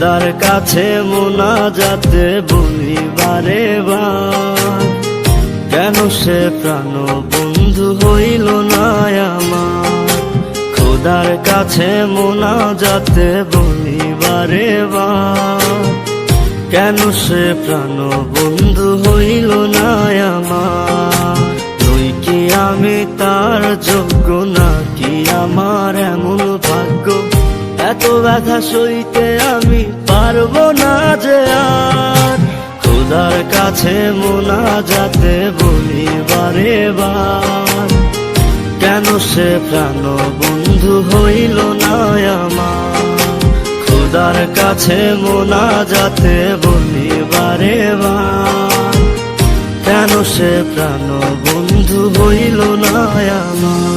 খোদার কাছে মোনাজাতে বলি বারে বার, কেন সে প্রাণ বন্ধু হইল না আমার। খোদার কাছে মোনাজাতে বলি বারে বার, কেন সে প্রাণ বন্ধু হইল না আমার। তুই কি আমি তার যোগ্য নাকি আমার এমন ভাগ্য, এত ব্যথা সইতে আমি পারবো না যে আর। খোদার কাছে মোনাজাতে বলি বারে বার, কেন সে প্রাণ বন্ধু হইল না আমার। খোদার কাছে মোনাজাতে বলি বারে বার, কেন সে প্রাণ বন্ধু হইল না আমার।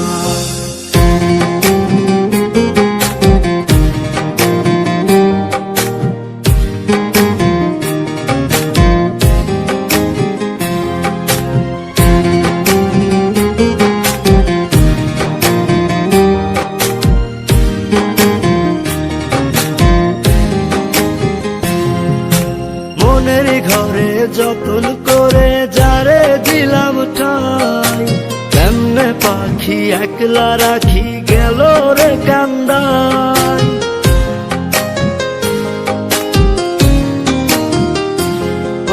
মনের ঘরে যতন করে যারে দিলাম ঠাই, কেমনে পাখি একলা রাখি গেল রে কান্দাই।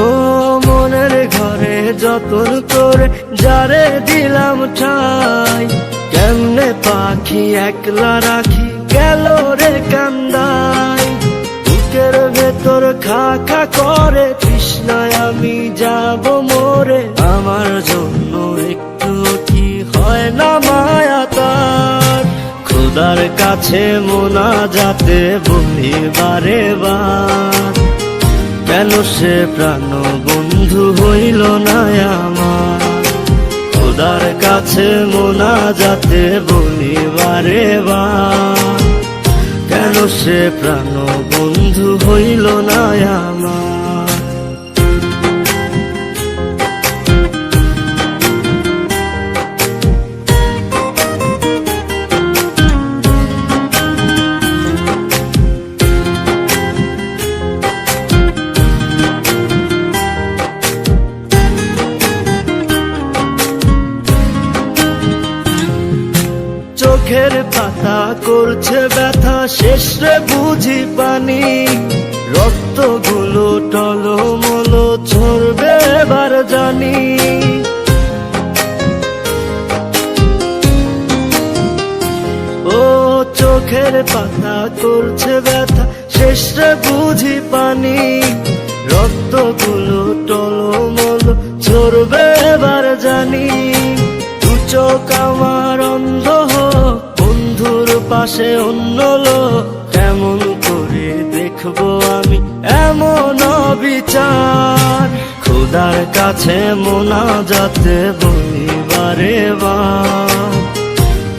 ও মনের ঘরে যতন করে যারে দিলাম ঠাই, কেমনে পাখি একলা রাখি গেল রে কান্দাই। বুকের ভেতর খা খা করে তৃষ্ণায় আমি যাব মরে, আমার জন্য একটু কি হয় না মায়া তার। খোদার কাছে মোনাজাতে বলি বারে বার, কেন সে প্রাণ বন্ধু হইল না আমার। খোদার কাছে মোনাজাতে বলি বারে বার, কেন সে প্রাণ বন্ধু হইল না আমার। চোখের পাতা করছে ব্যথা শেষে বুঝি পানি, রক্তগুলো টলমল ঝরবে এবার জানি। ও চোখের পাতা করছে ব্যথা শেষে বুঝি পানি, রক্তগুলো টলমল ঝরবে এবার জানি। দু চোখ আমার অন্ধ হোক, বন্ধুর পাশে অন্য লোক, কেমন করে দেখবো আমি এমন অবিচার। খোদার কাছে মোনাজাতে বলি বারে বার,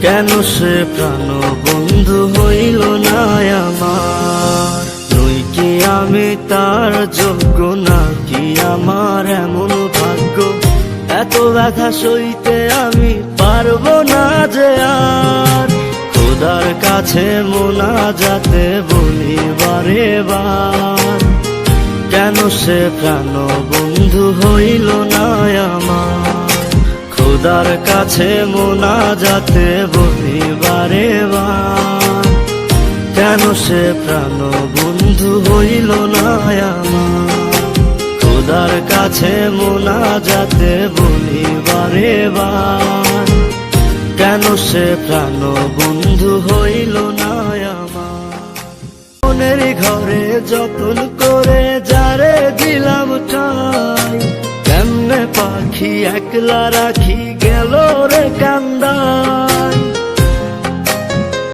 কেন সে প্রাণ বন্ধু হইল না আমার। নই কি আমি তার যোগ্য নাকি আমার এমন ভাগ্য, এত ব্যথা সইতে আমি পারবো না যে আর। খোদার কাছে মোনাজাতে বলি বারে বার, কেন সে প্রাণ বন্ধু হইল না আমার। খোদার কাছে মোনাজাতে বলি বারে বার, কেন সে প্রাণ বন্ধু হইল না আমার। খোদার কাছে মোনাজাতে বলি বারে বার, কেন সে প্রাণ বন্ধু হইল না আমার। মনের ঘরে যতন করে যারে দিলাম ঠাই, কেমনে পাখি একলা রাখি গেল রে কান্দাই।